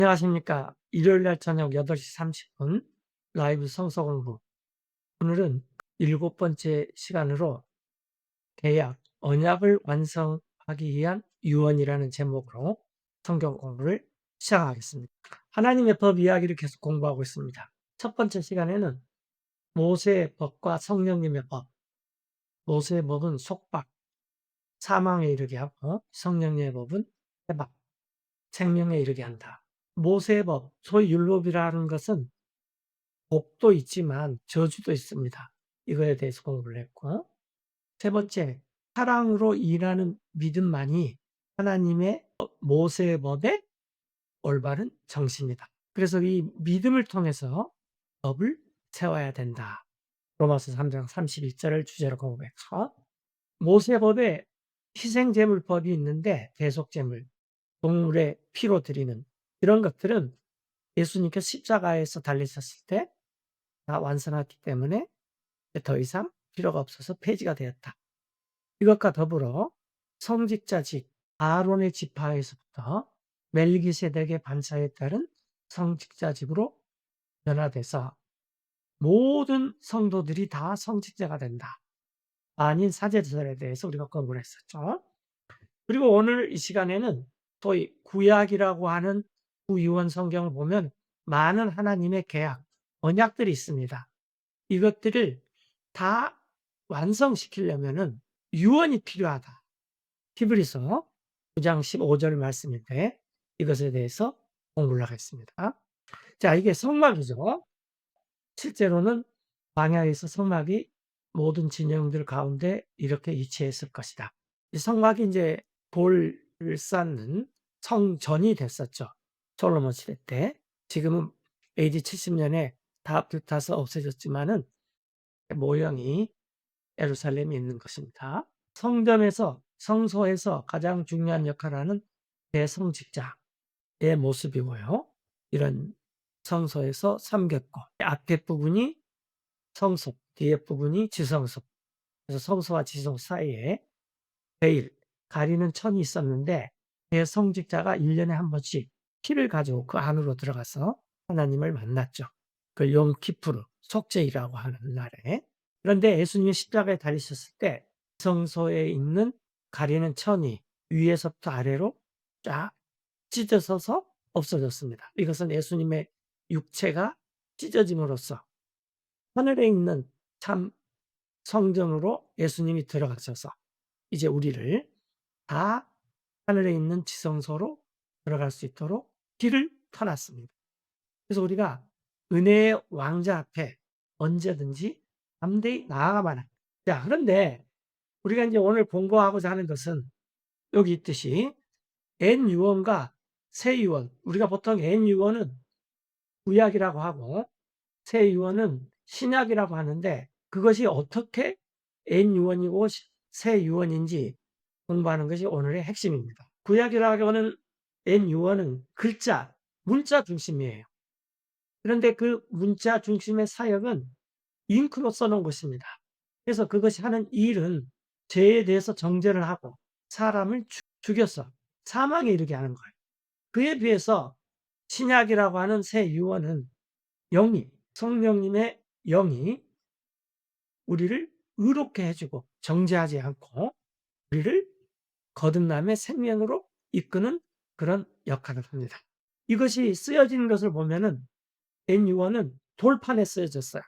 안녕하십니까. 일요일날 저녁 8시 30분 라이브 성서 공부. 오늘은 일곱 번째 시간으로 계약, 언약을 완성하기 위한 유언이라는 제목으로 성경 공부를 시작하겠습니다. 하나님의 법 이야기를 계속 공부하고 있습니다. 첫 번째 시간에는 모세의 법과 성령님의 법. 모세의 법은 속박, 사망에 이르게 하고 성령님의 법은 해박, 생명에 이르게 한다. 모세의 법, 소위 율법이라는 것은 복도 있지만 저주도 있습니다. 이거에 대해서 공부를 했고, 세 번째, 사랑으로 일하는 믿음만이 하나님의 모세의 법의 올바른 정신이다. 그래서 이 믿음을 통해서 법을 세워야 된다. 로마서 3장 31절을 주제로 공부했고, 모세의 법에 희생제물법이 있는데 대속제물, 동물의 피로 드리는 이런 것들은 예수님께서 십자가에서 달리셨을 때 다 완성했기 때문에 더 이상 필요가 없어서 폐지가 되었다. 이것과 더불어 성직자직, 아론의 지파에서부터 멜기세덱의 반차에 따른 성직자직으로 변화돼서 모든 성도들이 다 성직자가 된다. 아닌 사제들에 대해서 우리가 공부를 했었죠. 그리고 오늘 이 시간에는 소위 구약이라고 하는 구유언 성경을 보면 많은 하나님의 계약, 언약들이 있습니다. 이것들을 다 완성시키려면은 유언이 필요하다. 히브리서 9장 15절 말씀인데 이것에 대해서 공부를 하겠습니다. 자, 이게 성막이죠. 실제로는 광야에서 성막이 모든 진영들 가운데 이렇게 위치했을 것이다. 이 성막이 이제 돌을 쌓는 성전이 됐었죠. 솔로몬 시대 때. 지금은 AD 70년에 다 불타서 없어졌지만은 모형이 예루살렘에 있는 것입니다. 성전에서 성소에서 가장 중요한 역할을 하는 대성직자의 모습이고요. 이런 성소에서 삼겹고 앞에 부분이 성소, 뒤에 부분이 지성소. 그래서 성소와 지성소 사이에 베일, 가리는 천이 있었는데 대성직자가 1년에 한 번씩 피를 가지고 그 안으로 들어가서 하나님을 만났죠. 그 용키푸르, 속죄일이라고 하는 날에. 그런데 예수님이 십자가에 달리셨을 때 성소에 있는 가리는 천이 위에서부터 아래로 쫙 찢어져서 없어졌습니다. 이것은 예수님의 육체가 찢어짐으로써 하늘에 있는 참 성전으로 예수님이 들어가셔서 이제 우리를 다 하늘에 있는 지성소로 들어갈 수 있도록 길을 터놨습니다. 그래서 우리가 은혜의 왕자 앞에 언제든지 담대히 나아가만 합니다. 자, 그런데 우리가 이제 오늘 공부하고자 하는 것은 여기 있듯이 N유언과 새유언, 우리가 보통 N유언은 구약이라고 하고 새유언은 신약이라고 하는데 그것이 어떻게 N유언이고 새유언인지 공부하는 것이 오늘의 핵심입니다. 구약이라고 하는 N유언은 글자, 문자 중심이에요. 그런데 그 문자 중심의 사역은 잉크로 써놓은 것입니다. 그래서 그것이 하는 일은 죄에 대해서 정죄를 하고 사람을 죽여서 사망에 이르게 하는 거예요. 그에 비해서 신약이라고 하는 새 유언은 영이, 성령님의 영이 우리를 의롭게 해주고 정죄하지 않고 우리를 거듭남의 생명으로 이끄는 그런 역할을 합니다. 이것이 쓰여진 것을 보면은 N유언은 돌판에 쓰여졌어요.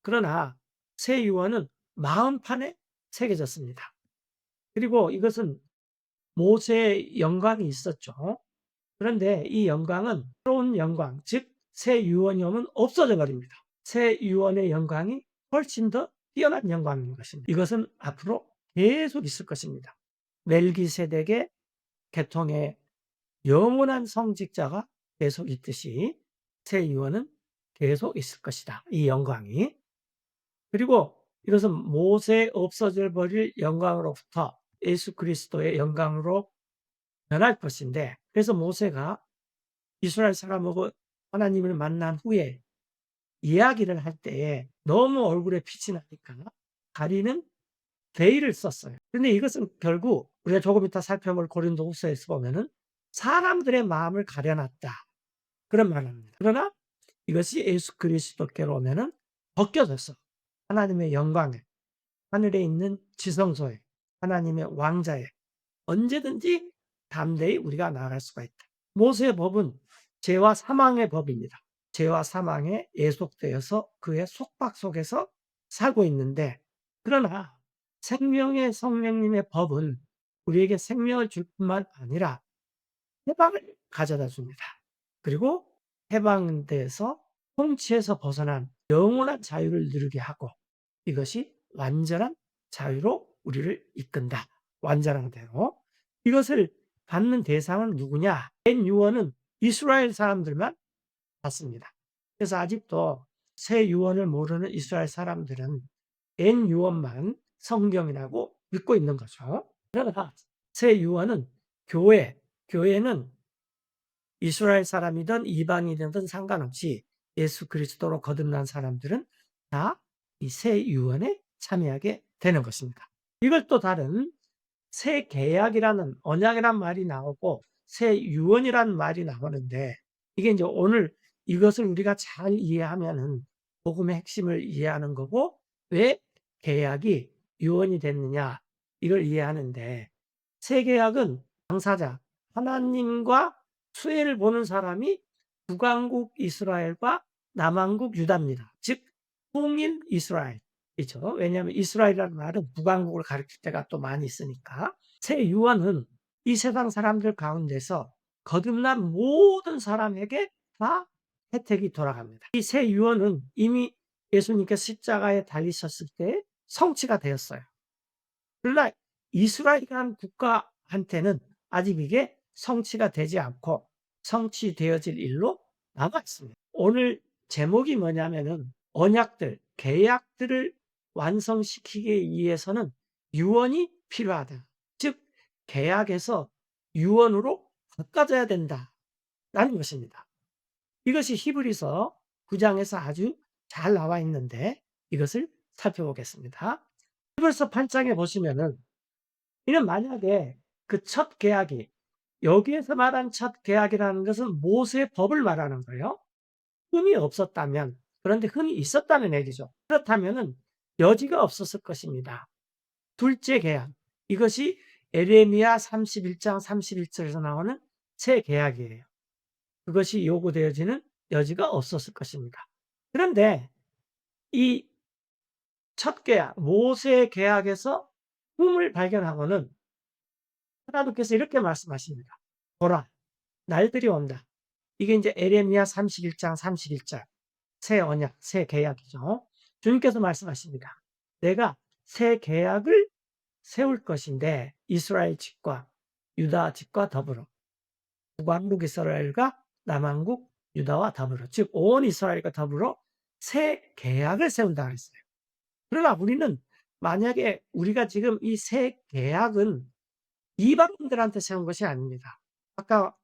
그러나 새 유언은 마음판에 새겨졌습니다. 그리고 이것은 모세의 영광이 있었죠. 그런데 이 영광은 새로운 영광, 즉 새 유언이 오면 없어져 버립니다. 새 유언의 영광이 훨씬 더 뛰어난 영광인 것입니다. 이것은 앞으로 계속 있을 것입니다. 멜기세덱의 계통의 영원한 성직자가 계속 있듯이 새 유언은 계속 있을 것이다. 이 영광이. 그리고 이것은 모세 없어져 버릴 영광으로부터 예수 그리스도의 영광으로 변할 것인데, 그래서 모세가 이스라엘 사람하고 하나님을 만난 후에 이야기를 할 때에 너무 얼굴에 빛이 나니까 가리는 베일을 썼어요. 근데 이것은 결국 우리가 조금 이따 살펴볼 고린도후서에서 보면은 사람들의 마음을 가려놨다. 그런 말을 합니다. 그러나 이것이 예수 그리스도께로 오면은 벗겨져서 하나님의 영광에, 하늘에 있는 지성소에, 하나님의 왕자에 언제든지 담대히 우리가 나아갈 수가 있다. 모세의 법은 죄와 사망의 법입니다. 죄와 사망에 예속되어서 그의 속박 속에서 살고 있는데, 그러나 생명의 성령님의 법은 우리에게 생명을 줄 뿐만 아니라 해방을 가져다 줍니다. 그리고 해방돼서 통치에서 벗어난 영원한 자유를 누리게 하고, 이것이 완전한 자유로 우리를 이끈다. 완전한 대로. 이것을 받는 대상은 누구냐? 옛 유언은 이스라엘 사람들만 받습니다. 그래서 아직도 새 유언을 모르는 이스라엘 사람들은 옛 유언만 성경이라고 믿고 있는 거죠. 그러나 새 유언은 교회는 이스라엘 사람이든 이방인이든 상관없이 예수 그리스도로 거듭난 사람들은 다 이 새 유언에 참여하게 되는 것입니다. 이걸 또 다른 새 계약이라는 언약이란 말이 나오고 새 유언이라는 말이 나오는데, 이게 이제 오늘 이것을 우리가 잘 이해하면은 복음의 핵심을 이해하는 거고, 왜 계약이 유언이 됐느냐 이걸 이해하는데, 새 계약은 당사자 하나님과 수혜를 보는 사람이 북왕국 이스라엘과 남왕국 유다입니다. 즉 통일 이스라엘이죠. 왜냐하면 이스라엘이라는 말은 북왕국을 가리킬 때가 또 많이 있으니까. 새 유언은 이 세상 사람들 가운데서 거듭난 모든 사람에게 다 혜택이 돌아갑니다. 이 새 유언은 이미 예수님께서 십자가에 달리셨을 때 성취가 되었어요. 그러나 이스라엘이라는 국가한테는 아직 이게 성취가 되지 않고 성취되어질 일로 남아 있습니다. 오늘 제목이 뭐냐면은 언약들, 계약들을 완성시키기 위해서는 유언이 필요하다. 즉 계약에서 유언으로 바꿔져야 된다라는 것입니다. 이것이 히브리서 9장에서 아주 잘 나와 있는데 이것을 살펴보겠습니다. 히브리서 8장에 보시면은, 이는 만약에 그 첫 계약이, 여기에서 말한 첫 계약이라는 것은 모세의 법을 말하는 거예요. 흠이 없었다면, 그런데 흠이 있었다는 얘기죠. 그렇다면은 여지가 없었을 것입니다. 둘째 계약, 이것이 에레미야 31장 31절에서 나오는 새 계약이에요. 그것이 요구되어지는 여지가 없었을 것입니다. 그런데 이 첫 계약, 모세의 계약에서 흠을 발견하고는 하나님께서 이렇게 말씀하십니다. 보라, 날들이 온다. 이게 이제 에레미야 31장 31절. 새 언약, 새 계약이죠. 주님께서 말씀하십니다. 내가 새 계약을 세울 것인데 이스라엘 집과 유다 집과 더불어, 북왕국 이스라엘과 남왕국 유다와 더불어, 즉 온 이스라엘과 더불어 새 계약을 세운다 했어요. 그러나 우리는, 만약에 우리가 지금 이 새 계약은 이방인들한테 세운 것이 아닙니다. 아까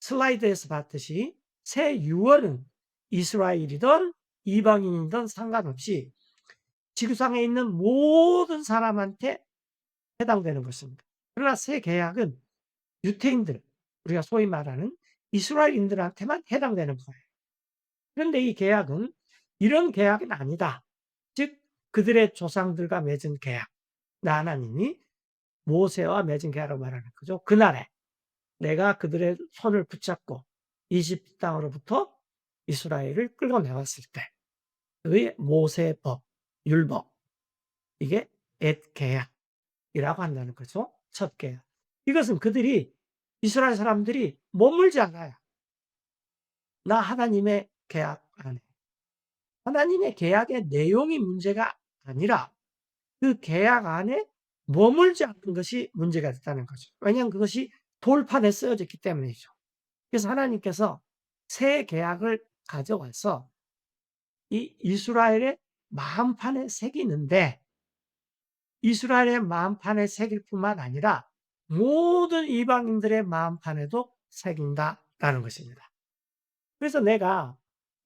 슬라이드에서 봤듯이 새 유언은 이스라엘이든 이방인이든 상관없이 지구상에 있는 모든 사람한테 해당되는 것입니다. 그러나 새 계약은 유태인들, 우리가 소위 말하는 이스라엘인들한테만 해당되는 거예요. 그런데 이 계약은 이런 계약은 아니다. 즉 그들의 조상들과 맺은 계약, 나 하나님이 모세와 맺은 계약을 말하는 거죠. 그날에 내가 그들의 손을 붙잡고 이집트 땅으로부터 이스라엘을 끌어내왔을 때, 그의 모세의 법, 율법, 이게 옛 계약이라고 한다는 거죠. 첫 계약. 이것은 그들이, 이스라엘 사람들이 머물지 않아요. 나 하나님의 계약 안에. 하나님의 계약의 내용이 문제가 아니라 그 계약 안에 머물지 않는 것이 문제가 됐다는 거죠. 왜냐하면 그것이 돌판에 쓰여졌기 때문이죠. 그래서 하나님께서 새 계약을 가져와서 이 이스라엘의 마음판에 새기는데, 이스라엘의 마음판에 새길 뿐만 아니라 모든 이방인들의 마음판에도 새긴다라는 것입니다. 그래서 내가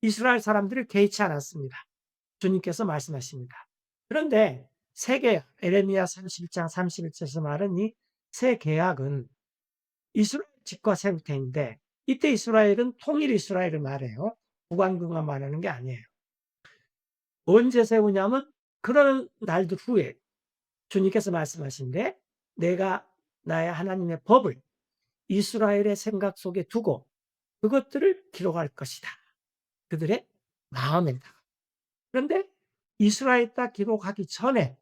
이스라엘 사람들을 개의치 않았습니다. 주님께서 말씀하십니다. 그런데 새 계약, 에레미야 31장 31절에서 말은 이 새 계약은 이스라엘 집과 세울 테인데 이때 이스라엘은 통일 이스라엘을 말해요. 북왕국만 말하는 게 아니에요. 언제 세우냐면 그런 날들 후에 주님께서 말씀하신데 내가 나의 하나님의 법을 이스라엘의 생각 속에 두고 그것들을 기록할 것이다. 그들의 마음에다. 그런데 이스라엘 딱 기록하기 전에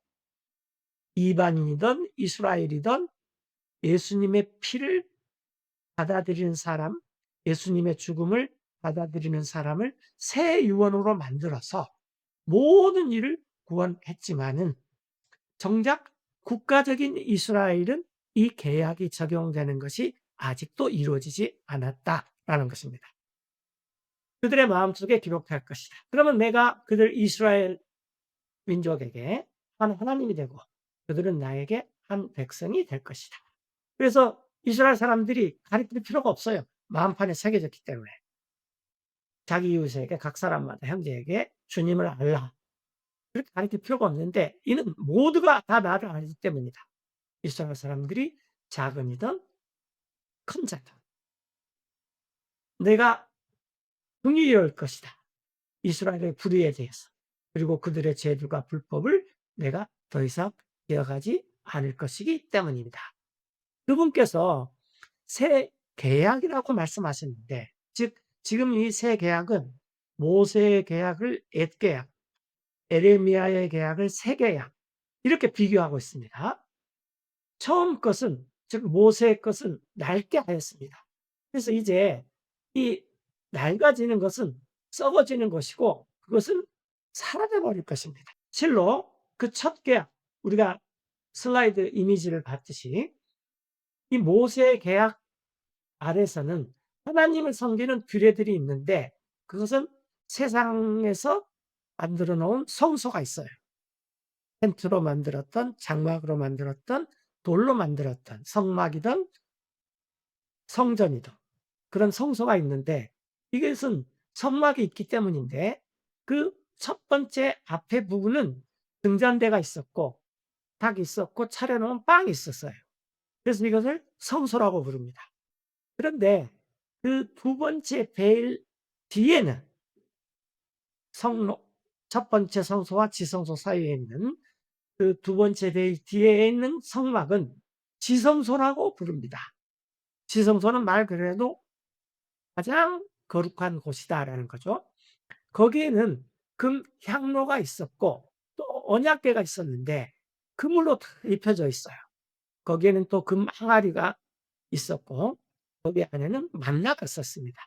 이방인이든 이스라엘이든 예수님의 피를 받아들이는 사람, 예수님의 죽음을 받아들이는 사람을 새 유언으로 만들어서 모든 일을 구원했지만은 정작 국가적인 이스라엘은 이 계약이 적용되는 것이 아직도 이루어지지 않았다라는 것입니다. 그들의 마음속에 기록할 것이다. 그러면 내가 그들 이스라엘 민족에게 한 하나님이 되고 그들은 나에게 한 백성이 될 것이다. 그래서 이스라엘 사람들이 가르칠 필요가 없어요. 마음판에 새겨졌기 때문에. 자기 이웃에게 각 사람마다 형제에게 주님을 알라. 그렇게 가르칠 필요가 없는데 이는 모두가 다 나를 알기 때문이다. 이스라엘 사람들이 작은이든 큰 자든 내가 긍휼히 여길 것이다. 이스라엘의 불의에 대해서. 그리고 그들의 죄들과 불법을 내가 더 이상 기억하지 않을 것이기 때문입니다. 그분께서 새 계약이라고 말씀하셨는데 즉 지금 이 새 계약은 모세의 계약을 옛 계약, 에레미야의 계약을 새 계약 이렇게 비교하고 있습니다. 처음 것은 즉 모세의 것은 낡게 하였습니다. 그래서 이제 이 낡아지는 것은 썩어지는 것이고 그것은 사라져 버릴 것입니다. 실로 그 첫 계약 우리가 슬라이드 이미지를 봤듯이 이 모세의 계약 아래서는 하나님을 섬기는 규례들이 있는데 그것은 세상에서 만들어 놓은 성소가 있어요. 텐트로 만들었던 장막으로 만들었던 돌로 만들었던 성막이든 성전이든 그런 성소가 있는데 이것은 성막이 있기 때문인데 그 첫 번째 앞에 부분은 등잔대가 있었고 닭이 있었고 차려놓은 빵이 있었어요. 그래서 이것을 성소라고 부릅니다. 그런데 그 두 번째 베일 뒤에는 성로 첫 번째 성소와 지성소 사이에 있는 그 두 번째 베일 뒤에 있는 성막은 지성소라고 부릅니다. 지성소는 말 그대로 가장 거룩한 곳이다라는 거죠. 거기에는 금 향로가 있었고 또 언약궤가 있었는데 금으로 다 입혀져 있어요. 거기에는 또 금 항아리가 있었고 거기 안에는 만나가 있었습니다.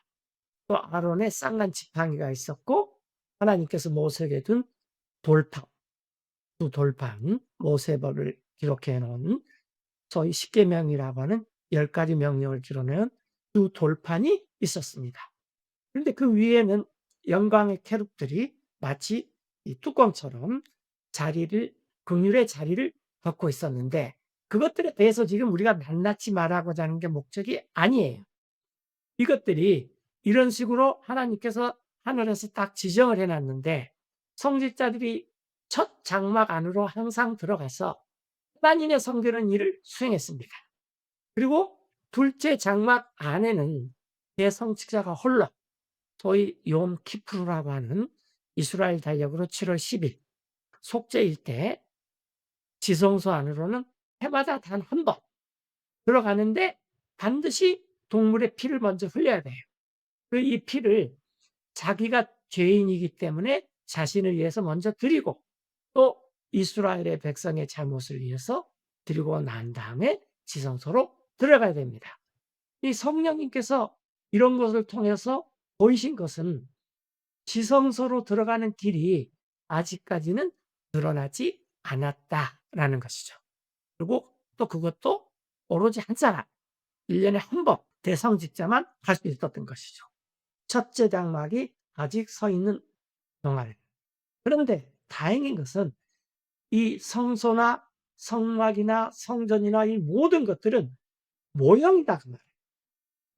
또 아론의 쌍난 지팡이가 있었고 하나님께서 모세에게 준 돌판, 두 돌판, 모세법을 기록해 놓은 소위 십계명이라고 하는 10가지 명령을 기록한 두 돌판이 있었습니다. 그런데 그 위에는 영광의 캐룹들이 마치 이 뚜껑처럼 긍휼의 자리를 덮고 있었는데 그것들에 대해서 지금 우리가 낱낱이 말하고자 하는 게 목적이 아니에요. 이것들이 이런 식으로 하나님께서 하늘에서 딱 지정을 해 놨는데 성직자들이 첫 장막 안으로 항상 들어가서 하나님의 섬기는 일을 수행했습니다. 그리고 둘째 장막 안에는 대성직자가 홀로 소위 욤 키프루라고 하는 이스라엘 달력으로 7월 10일 속죄일 때 지성소 안으로는 해마다 단 한 번 들어가는데 반드시 동물의 피를 먼저 흘려야 돼요. 이 피를 자기가 죄인이기 때문에 자신을 위해서 먼저 드리고 또 이스라엘의 백성의 잘못을 위해서 드리고 난 다음에 지성소로 들어가야 됩니다. 이 성령님께서 이런 것을 통해서 보이신 것은 지성소로 들어가는 길이 아직까지는 드러나지 않았다라는 것이죠. 그리고 또 그것도 오로지 한 사람, 1년에 한 번 대성직자만 갈 수 있었던 것이죠. 첫째 장막이 아직 서 있는 동안. 그런데 다행인 것은 이 성소나 성막이나 성전이나 이 모든 것들은 모형이다 그 말이에요.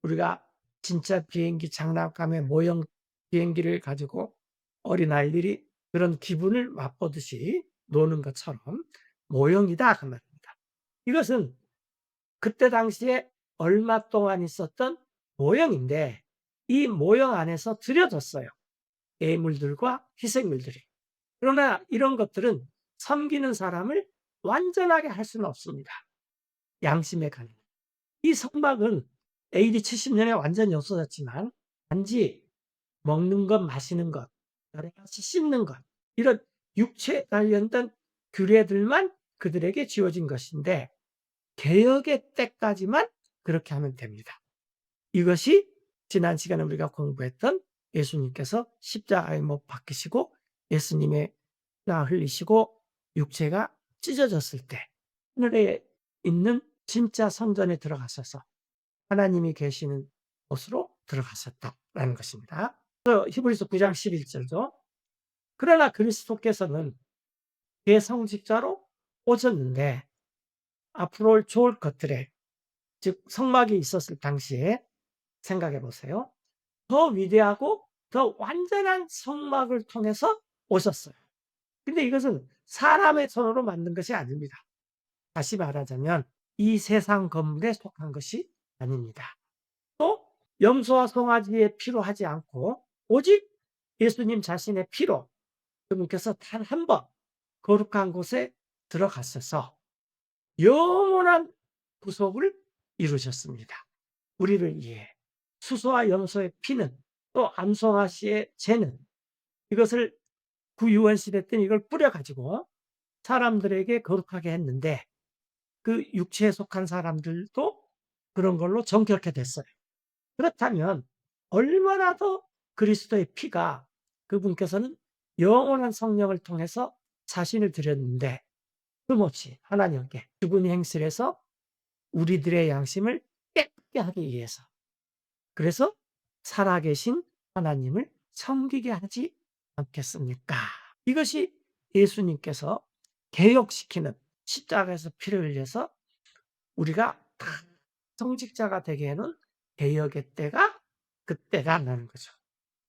우리가 진짜 비행기 장난감의 모형 비행기를 가지고 어린아이들이 그런 기분을 맛보듯이 노는 것처럼 모형이다 그 말입니다. 이것은 그때 당시에 얼마 동안 있었던 모형인데 이 모형 안에서 드려졌어요. 예물들과 희생물들이. 그러나 이런 것들은 섬기는 사람을 완전하게 할 수는 없습니다. 양심의 가능. 이 성막은 AD 70년에 완전히 없어졌지만 단지 먹는 것, 마시는 것, 여러 가지 씻는 것, 이런 육체에 관련된 규례들만 그들에게 지어진 것인데 개역의 때까지만 그렇게 하면 됩니다. 이것이 지난 시간에 우리가 공부했던 예수님께서 십자가에 못 박히시고 예수님의 피 흘리시고 육체가 찢어졌을 때 하늘에 있는 진짜 성전에 들어가셔서 하나님이 계시는 곳으로 들어가셨다라는 것입니다. 히브리서 9장 11절도 그러나 그리스도께서는 대성직자로 오셨는데 앞으로 좋을 것들에 즉 성막이 있었을 당시에 생각해 보세요. 더 위대하고 더 완전한 성막을 통해서 오셨어요. 근데 이것은 사람의 손으로 만든 것이 아닙니다. 다시 말하자면 이 세상 건물에 속한 것이 아닙니다. 또 염소와 송아지의 피로 하지 않고 오직 예수님 자신의 피로 그분께서 단 한 번 거룩한 곳에 들어가셔서 영원한 구속을 이루셨습니다. 우리를 위해 수소와 염소의 피는 또 암송아 씨의 죄는 이것을 구유원 시대 때는 이걸 뿌려가지고 사람들에게 거룩하게 했는데 그 육체에 속한 사람들도 그런 걸로 정결케 됐어요. 그렇다면 얼마나 더 그리스도의 피가 그분께서는 영원한 성령을 통해서 자신을 드렸는데 흠없이 하나님께 죽은 행실에서 우리들의 양심을 깨끗게 하기 위해서 그래서 살아계신 하나님을 섬기게 하지 않겠습니까? 이것이 예수님께서 개혁시키는 십자가에서 피를 흘려서 우리가 다 성직자가 되게 하는 개혁의 때가 그때라는 거죠.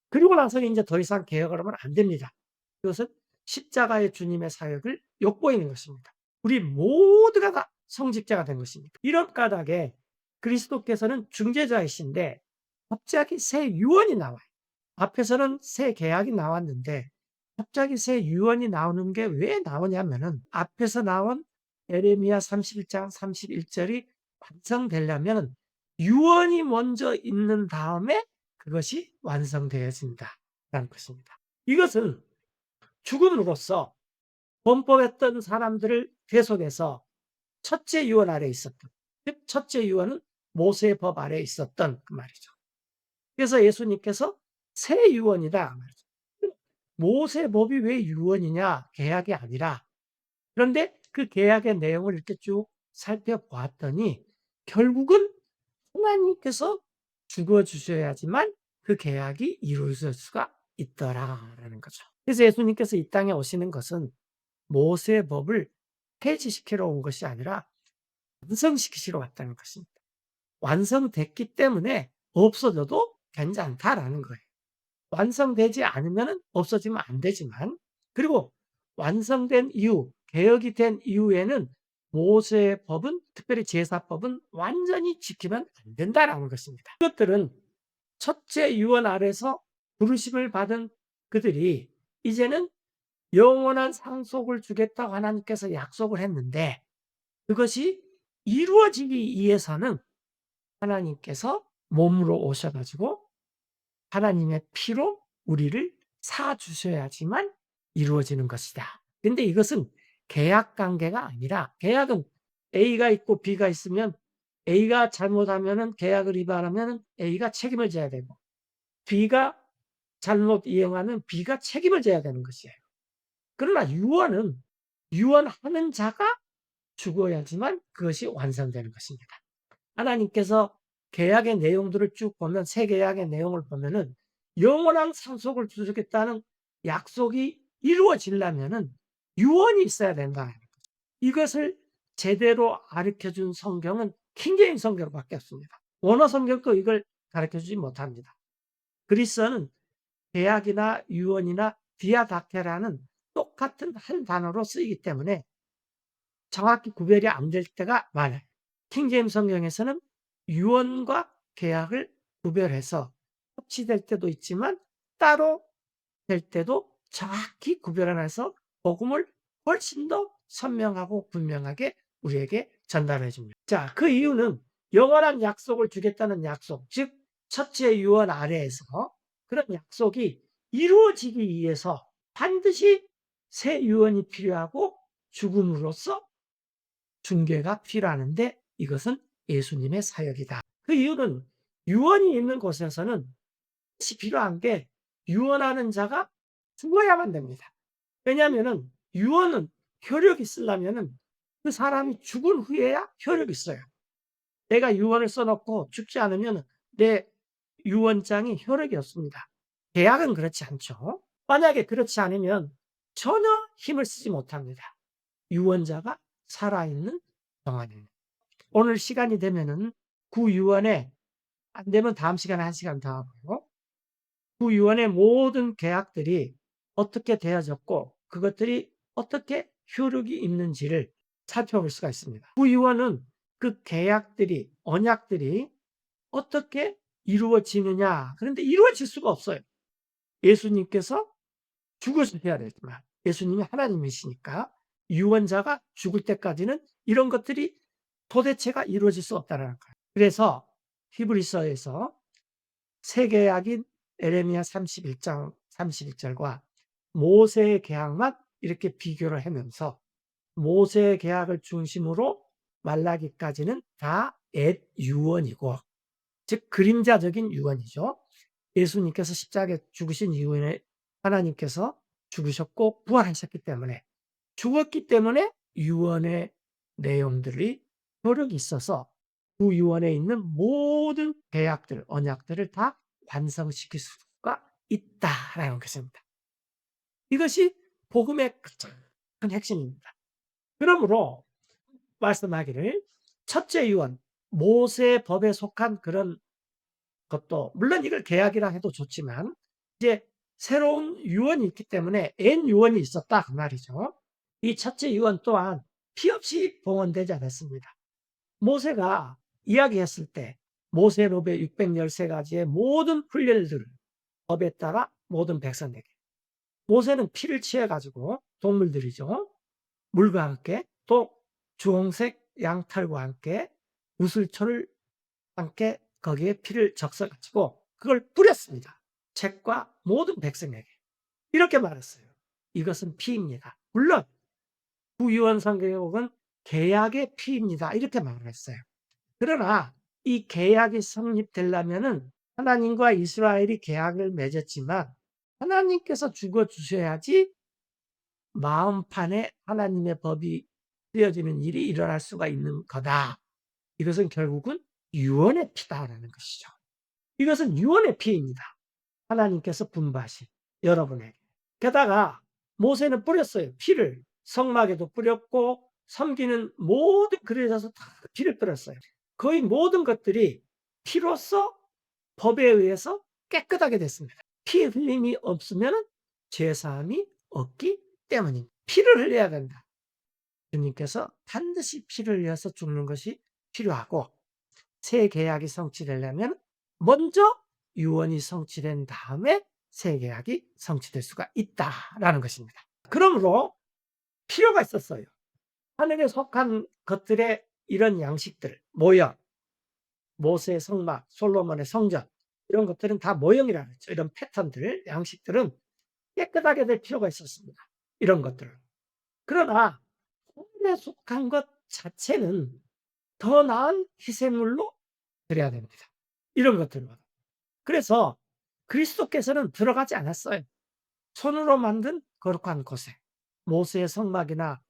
그리고 나서 이제 더 이상 개혁을 하면 안 됩니다. 이것은 십자가의 주님의 사역을 엿보이는 것입니다. 우리 모두가 다 성직자가 된 것입니다. 이런 까닭에 그리스도께서는 중재자이신데 갑자기 새 유언이 나와요. 앞에서는 새 계약이 나왔는데 갑자기 새 유언이 나오는 게 왜 나오냐면은 앞에서 나온 에레미야 31장 31절이 완성되려면 유언이 먼저 있는 다음에 그것이 완성되어진다라는 것입니다. 이것은 죽음으로써 범법했던 사람들을 계속해서 첫째 유언 아래에 있었던, 즉 첫째 유언은 모세의 법 아래에 있었던 그 말이죠. 그래서 예수님께서 새 유언이다. 모세 법이 왜 유언이냐? 계약이 아니라. 그런데 그 계약의 내용을 이렇게 쭉 살펴보았더니 결국은 하나님께서 죽어주셔야지만 그 계약이 이루어질 수가 있더라라는 거죠. 그래서 예수님께서 이 땅에 오시는 것은 모세의 법을 폐지시키러 온 것이 아니라 완성시키시러 왔다는 것입니다. 완성됐기 때문에 없어져도 괜찮다라는 거예요. 완성되지 않으면 없어지면 안 되지만 그리고 완성된 이후, 개혁이 된 이후에는 모세의 법은 특별히 제사법은 완전히 지키면 안 된다라는 것입니다. 이것들은 첫째 유언 아래서 부르심을 받은 그들이 이제는 영원한 상속을 주겠다고 하나님께서 약속을 했는데 그것이 이루어지기 위해서는 하나님께서 몸으로 오셔가지고 하나님의 피로 우리를 사 주셔야지만 이루어지는 것이다. 근데 이것은 계약 관계가 아니라 계약은 A가 있고 B가 있으면 A가 잘못하면은 계약을 위반하면 A가 책임을 져야 되고 B가 잘못 이행하면 B가 책임을 져야 되는 것이에요. 그러나 유언은 유언하는 자가 죽어야지만 그것이 완성되는 것입니다. 하나님께서 계약의 내용들을 쭉 보면 새 계약의 내용을 보면은 영원한 상속을 주겠다는 약속이 이루어지려면은 유언이 있어야 된다. 이것을 제대로 가르쳐 준 성경은 킹제임스 성경밖에 없습니다. 원어 성경도 이걸 가르쳐 주지 못합니다. 그리스어는 계약이나 유언이나 디아다케라는 똑같은 한 단어로 쓰이기 때문에 정확히 구별이 안 될 때가 많아요. 킹제임스 성경에서는 유언과 계약을 구별해서 합치될 때도 있지만 따로 될 때도 정확히 구별해서 복음을 훨씬 더 선명하고 분명하게 우리에게 전달해 줍니다. 자, 그 이유는 영원한 약속을 주겠다는 약속, 즉 첫째 유언 아래에서 그런 약속이 이루어지기 위해서 반드시 새 유언이 필요하고 죽음으로써 중개가 필요하는데 이것은 예수님의 사역이다. 그 이유는 유언이 있는 곳에서는 반드시 필요한 게 유언하는 자가 죽어야만 됩니다. 왜냐하면은 유언은 효력이 있으려면은 그 사람이 죽은 후에야 효력이 있어요. 내가 유언을 써놓고 죽지 않으면 내 유언장이 효력이 없습니다. 계약은 그렇지 않죠. 만약에 그렇지 않으면 전혀 힘을 쓰지 못합니다. 유언자가 살아있는 동안입니다. 오늘 시간이 되면은 그 유언에 안 되면 다음 시간에 한 시간 더 하고요. 그 유언의 모든 계약들이 어떻게 되어졌고 그것들이 어떻게 효력이 있는지를 살펴볼 수가 있습니다. 그 유언은 그 계약들이 언약들이 어떻게 이루어지느냐. 그런데 이루어질 수가 없어요. 예수님께서 죽으셔야 되지만 예수님이 하나님이시니까 유언자가 죽을 때까지는 이런 것들이 도대체가 이루어질 수 없다는 거예요. 그래서 히브리서에서 새 계약인 에레미야 31장 31절과 모세의 계약만 이렇게 비교를 하면서 모세의 계약을 중심으로 말라기까지는 다 옛 유언이고 즉 그림자적인 유언이죠. 예수님께서 십자가에 죽으신 이후에 하나님께서 죽으셨고 부활하셨기 때문에 죽었기 때문에 유언의 내용들이 효력이 있어서 그 유언에 있는 모든 계약들, 언약들을 다 완성시킬 수가 있다라는 것입니다. 이것이 복음의 가장 큰 핵심입니다. 그러므로 말씀하기를 첫째 유언, 모세의 법에 속한 그런 것도 물론 이걸 계약이라 해도 좋지만 이제 새로운 유언이 있기 때문에 옛 유언이 있었다 그 말이죠. 이 첫째 유언 또한 피 없이 봉헌되지 않았습니다. 모세가 이야기했을 때 모세법의 613가지의 모든 훈례들 법에 따라 모든 백성에게 모세는 피를 취해 가지고 동물들이죠. 물과 함께 또 주홍색 양털과 함께 우슬초를 함께 거기에 피를 적셔 가지고 그걸 뿌렸습니다. 책과 모든 백성에게. 이렇게 말했어요. 이것은 피입니다. 물론 구유언 성경은 계약의 피입니다. 이렇게 말을 했어요. 그러나 이 계약이 성립되려면은 하나님과 이스라엘이 계약을 맺었지만 하나님께서 죽어 주셔야지 마음판에 하나님의 법이 쓰여지는 일이 일어날 수가 있는 거다. 이것은 결국은 유언의 피다라는 것이죠. 이것은 유언의 피입니다. 하나님께서 분부하신 여러분에게. 게다가 모세는 뿌렸어요. 피를 성막에도 뿌렸고 섬기는 모든 그릇에서 다 피를 뿌렸어요. 거의 모든 것들이 피로써 법에 의해서 깨끗하게 됐습니다. 피 흘림이 없으면 죄사함이 없기 때문입니다. 피를 흘려야 된다. 주님께서 반드시 피를 흘려서 죽는 것이 필요하고 새 계약이 성취되려면 먼저 유언이 성취된 다음에 새 계약이 성취될 수가 있다라는 것입니다. 그러므로 필요가 있었어요. 하늘에 속한 것들의 이런 양식들, 모형, 모세의 성막, 솔로몬의 성전 이런 것들은 다 모형이라고 했죠. 이런 패턴들, 양식들은 깨끗하게 될 필요가 있었습니다. 이런 것들을. 그러나 하늘에 속한 것 자체는 더 나은 희생물로 드려야 됩니다. 이런 것들만. 그래서 그리스도께서는 들어가지 않았어요. 손으로 만든 거룩한 곳에 모세의 성막이나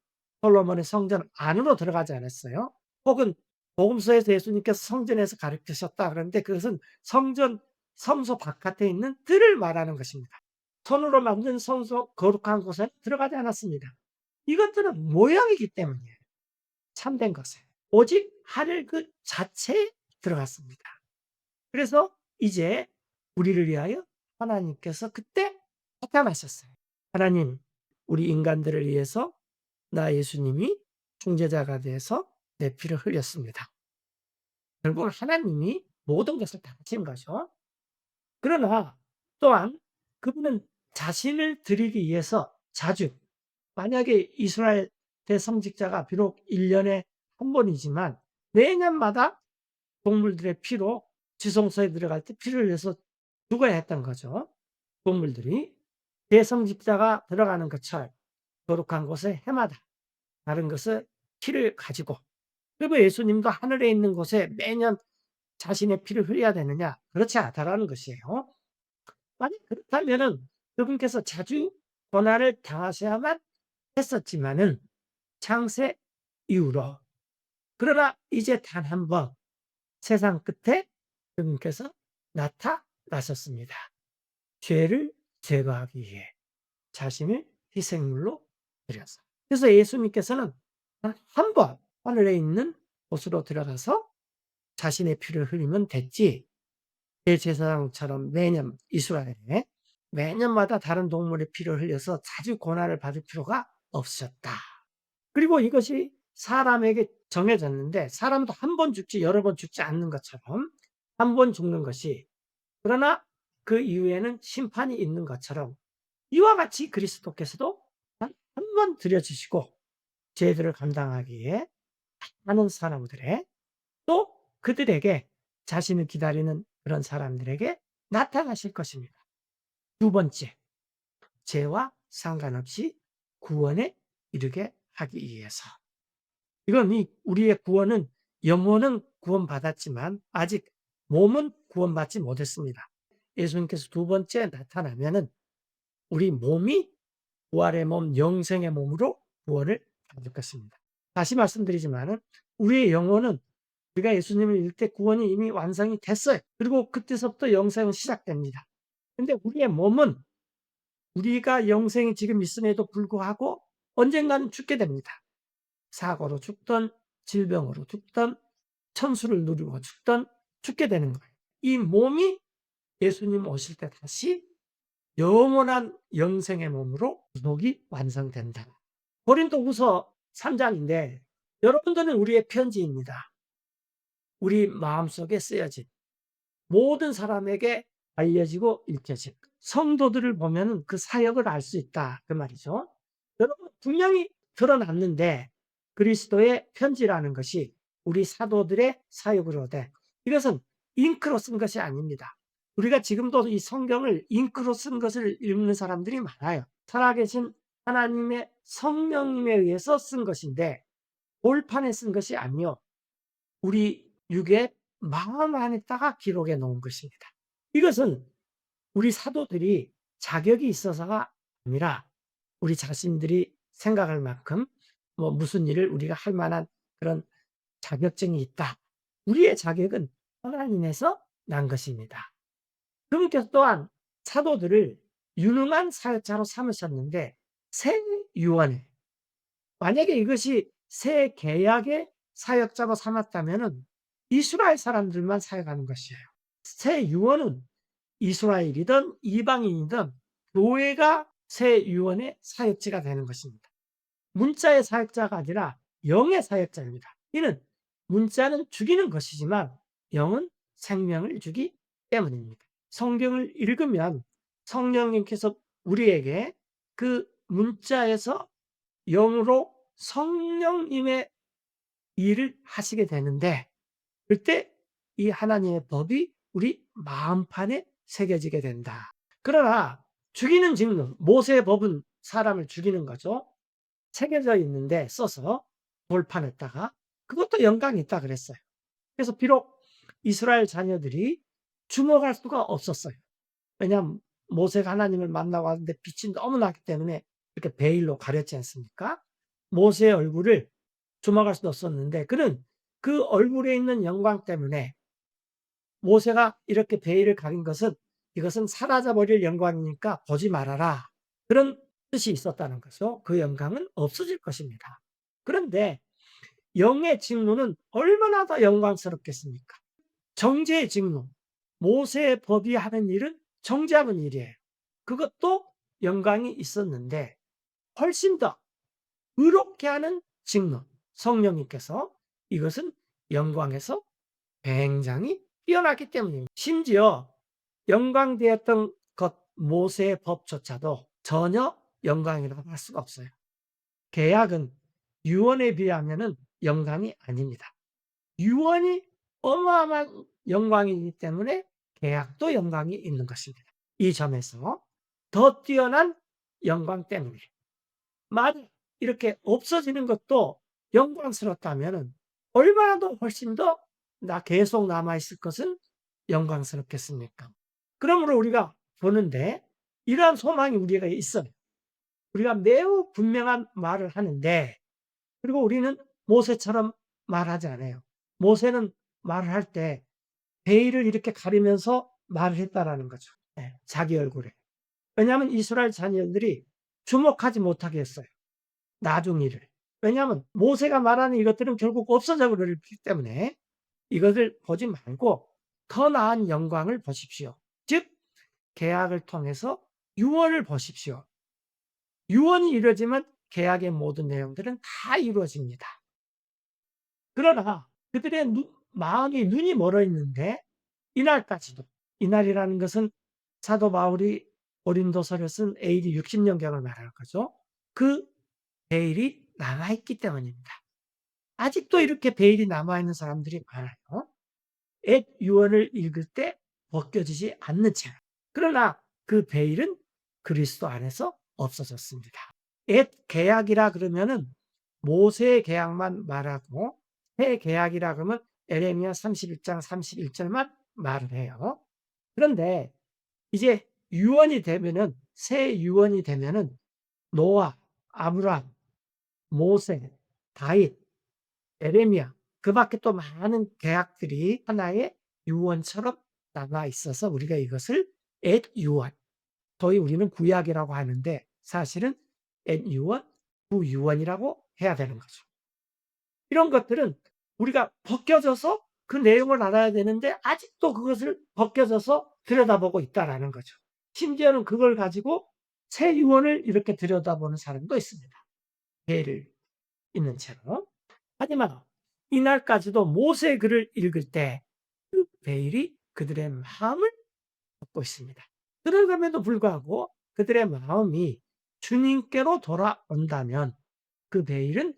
솔로몬의 성전 안으로 들어가지 않았어요. 혹은 복음서에서 예수님께서 성전에서 가르치셨다 그러는데 그것은 성전 성소 바깥에 있는 뜰을 말하는 것입니다. 손으로 만든 성소 거룩한 곳에 들어가지 않았습니다. 이것들은 모양이기 때문이에요. 참된 것에 오직 하늘 그 자체에 들어갔습니다. 그래서 이제 우리를 위하여 하나님께서 그때 택함하셨어요. 하나님, 우리 인간들을 위해서 나 예수님이 중재자가 돼서 내 피를 흘렸습니다. 결국 하나님이 모든 것을 다 하신 거죠. 그러나 또한 그분은 자신을 드리기 위해서 자주, 만약에 이스라엘 대성직자가 비록 1년에 한 번이지만 매년마다 동물들의 피로 지성소에 들어갈 때 피를 흘려서 죽어야 했던 거죠. 동물들이 대성직자가 들어가는 것처럼 거룩한 곳에 해마다 다른 것을 피를 가지고, 그리고 예수님도 하늘에 있는 곳에 매년 자신의 피를 흘려야 되느냐? 그렇지 않다라는 것이에요. 만약 그렇다면은 그분께서 자주 고난을 당하셔야만 했었지만은 창세 이후로, 그러나 이제 단 한 번 세상 끝에 그분께서 나타나셨습니다. 죄를 제거하기 위해 자신을 희생물로 드렸어요. 그래서 예수님께서는 단 한 번 하늘에 있는 곳으로 들어가서 자신의 피를 흘리면 됐지, 대제사장처럼 매년 이스라엘에 매년마다 다른 동물의 피를 흘려서 자주 고난을 받을 필요가 없으셨다. 그리고 이것이 사람에게 정해졌는데, 사람도 한 번 죽지 여러 번 죽지 않는 것처럼 한 번 죽는 것이, 그러나 그 이후에는 심판이 있는 것처럼 이와 같이 그리스도께서도 한 번 들여주시고 죄들을 감당하기 위해 많은 사람들의, 또 그들에게, 자신을 기다리는 그런 사람들에게 나타나실 것입니다. 두 번째, 죄와 상관없이 구원에 이르게 하기 위해서. 이건 우리의 구원은, 영혼은 구원받았지만 아직 몸은 구원받지 못했습니다. 예수님께서 두 번째 나타나면은 우리 몸이 부활의 몸, 영생의 몸으로 구원을 받을 것입니다. 다시 말씀드리지만은 우리의 영혼은 우리가 예수님을 믿을 때 구원이 이미 완성이 됐어요. 그리고 그때서부터 영생은 시작됩니다. 근데 우리의 몸은, 우리가 영생이 지금 있음에도 불구하고 언젠가는 죽게 됩니다. 사고로 죽든 질병으로 죽든 천수를 누리고 죽든 죽게 되는 거예요. 이 몸이 예수님 오실 때 다시 영원한 영생의 몸으로 구속이 완성된다. 고린도후서 3장인데 여러분들은 우리의 편지입니다. 우리 마음속에 쓰여진, 모든 사람에게 알려지고 읽혀진, 성도들을 보면 그 사역을 알 수 있다, 그 말이죠. 여러분 분명히 드러났는데 그리스도의 편지라는 것이 우리 사도들의 사역으로 돼. 이것은 잉크로 쓴 것이 아닙니다. 우리가 지금도 이 성경을 잉크로 쓴 것을 읽는 사람들이 많아요. 살아계신 하나님의 성령님에 의해서 쓴 것인데 볼판에 쓴 것이 아니요, 우리 육의 마음 안에다가 기록해 놓은 것입니다. 이것은 우리 사도들이 자격이 있어서가 아니라 우리 자신들이 생각할 만큼 무슨 일을 우리가 할 만한 그런 자격증이 있다. 우리의 자격은 하나님에서 난 것입니다. 그분께서 또한 사도들을 유능한 사역자로 삼으셨는데 새 유언에, 만약에 이것이 새 계약의 사역자로 삼았다면은 이스라엘 사람들만 사역하는 것이에요. 새 유언은 이스라엘이든 이방인이든 교회가 새 유언의 사역지가 되는 것입니다. 문자의 사역자가 아니라 영의 사역자입니다. 이는 문자는 죽이는 것이지만 영은 생명을 주기 때문입니다. 성경을 읽으면 성령님께서 우리에게 그 문자에서 영으로 성령님의 일을 하시게 되는데, 그때 이 하나님의 법이 우리 마음판에 새겨지게 된다. 그러나 죽이는 직분, 모세의 법은 사람을 죽이는 거죠. 새겨져 있는데 써서 돌판에다가, 그것도 영광이 있다 그랬어요. 그래서 비록 이스라엘 자녀들이 주목할 수가 없었어요. 왜냐하면 모세가 하나님을 만나고 왔는데 빛이 너무 났기 때문에 이렇게 베일로 가렸지 않습니까? 모세의 얼굴을 주목할 수 없었는데 그는 그 얼굴에 있는 영광 때문에, 모세가 이렇게 베일을 가린 것은 이것은 사라져버릴 영광이니까 보지 말아라, 그런 뜻이 있었다는 거죠. 그 영광은 없어질 것입니다. 그런데 영의 직무는 얼마나 더 영광스럽겠습니까? 정죄의 직무, 모세의 법이 하는 일은 정죄하는 일이에요. 그것도 영광이 있었는데 훨씬 더 의롭게 하는 직무, 성령님께서, 이것은 영광에서 굉장히 뛰어났기 때문입니다. 심지어 영광되었던 것 모세의 법조차도 전혀 영광이라고 할 수가 없어요. 계약은 유언에 비하면은 영광이 아닙니다. 유언이 어마어마한 영광이기 때문에 계약도 영광이 있는 것입니다. 이 점에서 더 뛰어난 영광 때문에 만약 이렇게 없어지는 것도 영광스럽다면은 얼마나 더 훨씬 더 계속 남아있을 것은 영광스럽겠습니까? 그러므로 우리가 보는데 이러한 소망이 우리가 있어요. 우리가 매우 분명한 말을 하는데 그리고 우리는 모세처럼 말하지 않아요. 모세는 말을 할 때 베일을 이렇게 가리면서 말을 했다라는 거죠. 예, 자기 얼굴에. 왜냐하면 이스라엘 자녀들이 주목하지 못하게 했어요. 나중 일을. 왜냐하면 모세가 말하는 이것들은 결국 없어져 버리기 때문에 이것을 보지 말고 더 나은 영광을 보십시오. 즉 계약을 통해서 유언을 보십시오. 유언이 이루어지면 계약의 모든 내용들은 다 이루어집니다. 그러나 그들의 마음이 눈이 멀어 있는데 이날까지도 이날이라는 것은 사도 바울이 고린도서를 쓴 AD 60년경을 말하는 거죠. 그 베일이 남아있기 때문입니다. 아직도 이렇게 베일이 남아있는 사람들이 많아요. 옛 유언을 읽을 때 벗겨지지 않는 채. 그러나 그 베일은 그리스도 안에서 없어졌습니다. 옛 계약이라 그러면은 모세의 계약만 말하고 새 계약이라 그러면 에레미야 31장 31절만 말을 해요. 그런데 이제 유언이 되면은 새 유언이 되면은 노아, 아브라함, 모세, 다윗, 에레미야 그 밖에 또 많은 계약들이 하나의 유언처럼 남아 있어서 우리가 이것을 옛 유언, 소위 우리는 구약이라고 하는데 사실은 옛 유언, 구유언이라고 해야 되는 거죠. 이런 것들은 우리가 벗겨져서 그 내용을 알아야 되는데 아직도 그것을 벗겨져서 들여다보고 있다라는 거죠. 심지어는 그걸 가지고 새 유언을 이렇게 들여다보는 사람도 있습니다. 배를 있는 채로. 하지만 이날까지도 모세의 글을 읽을 때 그 베일이 그들의 마음을 덮고 있습니다. 그럼에도 불구하고 그들의 마음이 주님께로 돌아온다면 그 베일은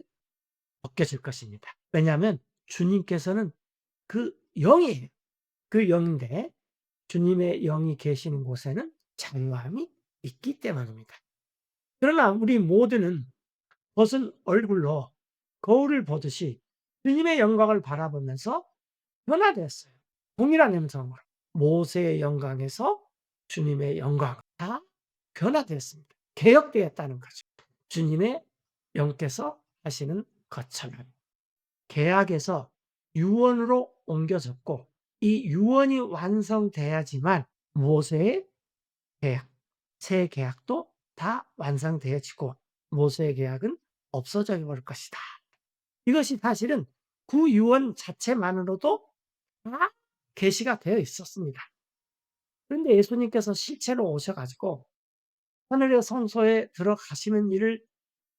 벗겨질 것입니다. 왜냐하면 주님께서는 그 영이에요. 그 영인데 주님의 영이 계시는 곳에는 자유함이 있기 때문입니다. 그러나 우리 모두는 벗은 얼굴로 거울을 보듯이 주님의 영광을 바라보면서 변화되었어요. 동일한 음성으로. 모세의 영광에서 주님의 영광 다 변화되었습니다. 개혁되었다는 거죠. 주님의 영께서 하시는 것처럼. 계약에서 유언으로 옮겨졌고 이 유언이 완성돼야지만 모세의 계약, 새 계약도 다 완성되어지고 모세의 계약은 없어져 버릴 것이다. 이것이 사실은 구유언 자체만으로도 다 계시가 되어 있었습니다. 그런데 예수님께서 실체로 오셔가지고 하늘의 성소에 들어가시는 일을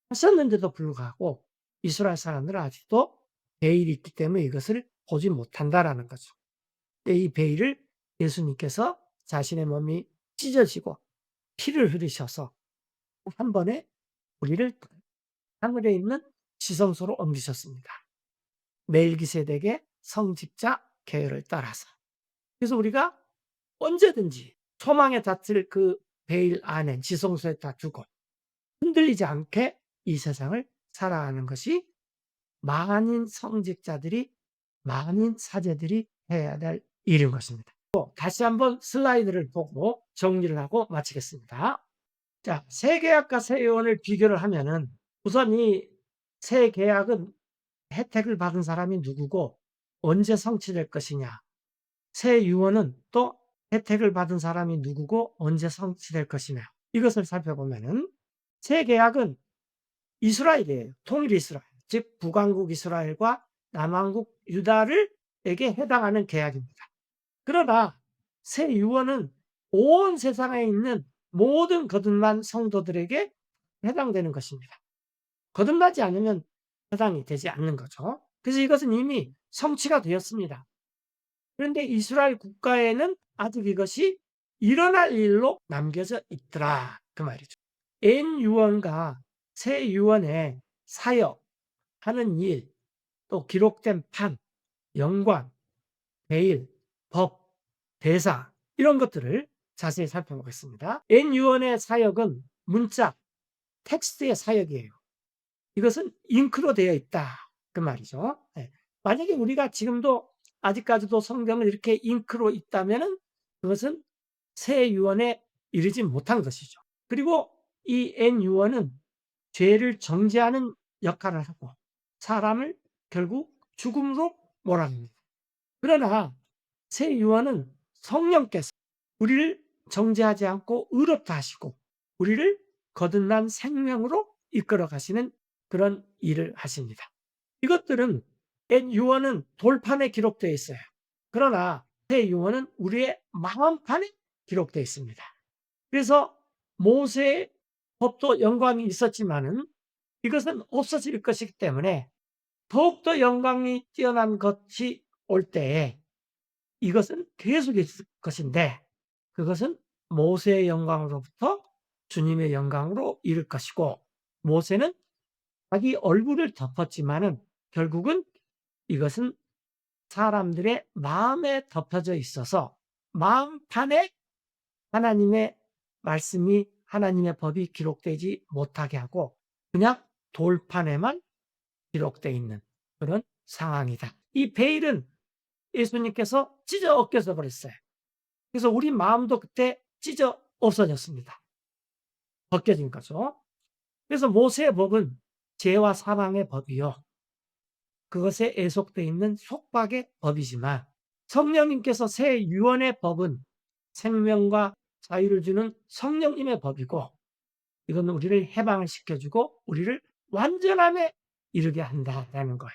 하셨는데도 불구하고 이스라엘 사람들은 아직도 베일이 있기 때문에 이것을 보지 못한다라는 거죠. 이 베일을 예수님께서 자신의 몸이 찢어지고 피를 흘리셔서 한 번에 우리를 하늘에 있는 지성소로 옮기셨습니다. 멜기세덱의 성직자 계율을 따라서. 그래서 우리가 언제든지 소망에 닿을 그 베일 안에 지성소에 다 두고 흔들리지 않게 이 세상을 살아가는 것이 많은 성직자들이 많은 사제들이 해야 될 일인 것입니다. 다시 한번 슬라이드를 보고 정리를 하고 마치겠습니다. 자, 새 계약과 새 유언을 비교를 하면은 우선 이 새 계약은 혜택을 받은 사람이 누구고 언제 성취될 것이냐. 새 유언은 또 혜택을 받은 사람이 누구고 언제 성취될 것이냐. 이것을 살펴보면은 새 계약은 이스라엘이에요. 통일 이스라엘. 즉 북왕국 이스라엘과 남왕국 유다를에게 해당하는 계약입니다. 그러나 새 유언은 온 세상에 있는 모든 거듭난 성도들에게 해당되는 것입니다. 거듭나지 않으면 해당이 되지 않는 거죠. 그래서 이것은 이미 성취가 되었습니다. 그런데 이스라엘 국가에는 아직 이것이 일어날 일로 남겨져 있더라 그 말이죠. 옛 유언과 새 유언의 사역, 하는 일, 또 기록된 판, 영광, 베일, 법, 대사 이런 것들을 자세히 살펴보겠습니다. 옛 유언의 사역은 문자, 텍스트의 사역이에요. 이것은 잉크로 되어 있다 그 말이죠. 예. 만약에 우리가 지금도 아직까지도 성경을 이렇게 잉크로 있다면은 그것은 새 유언에 이르지 못한 것이죠. 그리고 이 옛 유언은 죄를 정죄하는 역할을 하고 사람을 결국 죽음으로 몰아갑니다. 그러나 새 유언은 성령께서 우리를 정죄하지 않고 의롭다 하시고 우리를 거듭난 생명으로 이끌어 가시는 그런 일을 하십니다. 이것들은 옛 유언은 돌판에 기록되어 있어요. 그러나 새 유언은 우리의 마음판에 기록되어 있습니다. 그래서 모세의 법도 영광이 있었지만은 이것은 없어질 것이기 때문에 더욱더 영광이 뛰어난 것이 올 때에 이것은 계속 있을 것인데 그것은 모세의 영광으로부터 주님의 영광으로 이를 것이고 모세는 자기 얼굴을 덮었지만은 결국은 이것은 사람들의 마음에 덮여져 있어서 마음판에 하나님의 말씀이 하나님의 법이 기록되지 못하게 하고 그냥 돌판에만 기록되어 있는 그런 상황이다. 이 베일은 예수님께서 찢어 엎겨져 버렸어요. 그래서 우리 마음도 그때 찢어 없어졌습니다. 벗겨진 거죠. 그래서 모세의 법은 죄와 사망의 법이요. 그것에 애속되어 있는 속박의 법이지만 성령님께서 새 유언의 법은 생명과 자유를 주는 성령님의 법이고 이건 우리를 해방을 시켜주고 우리를 완전함에 이르게 한다라는 거예요.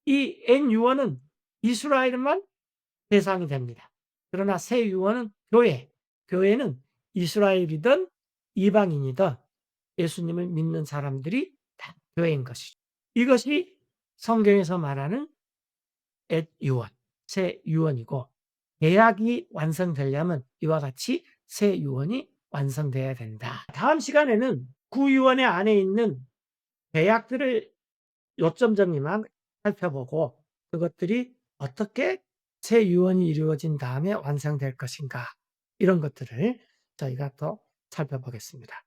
이 옛 유언은 이스라엘만 대상이 됩니다. 그러나 새 유언은 교회는 이스라엘이든 이방인이든 예수님을 믿는 사람들이 다 교회인 것이죠. 이것이 성경에서 말하는 옛 유언, 새 유언이고 계약이 완성되려면 이와 같이 새 유언이 완성돼야 된다. 다음 시간에는 구유언의 안에 있는 계약들을 요점 정리만 살펴보고 그것들이 어떻게 새 유언이 이루어진 다음에 완성될 것인가 이런 것들을 저희가 더 살펴보겠습니다.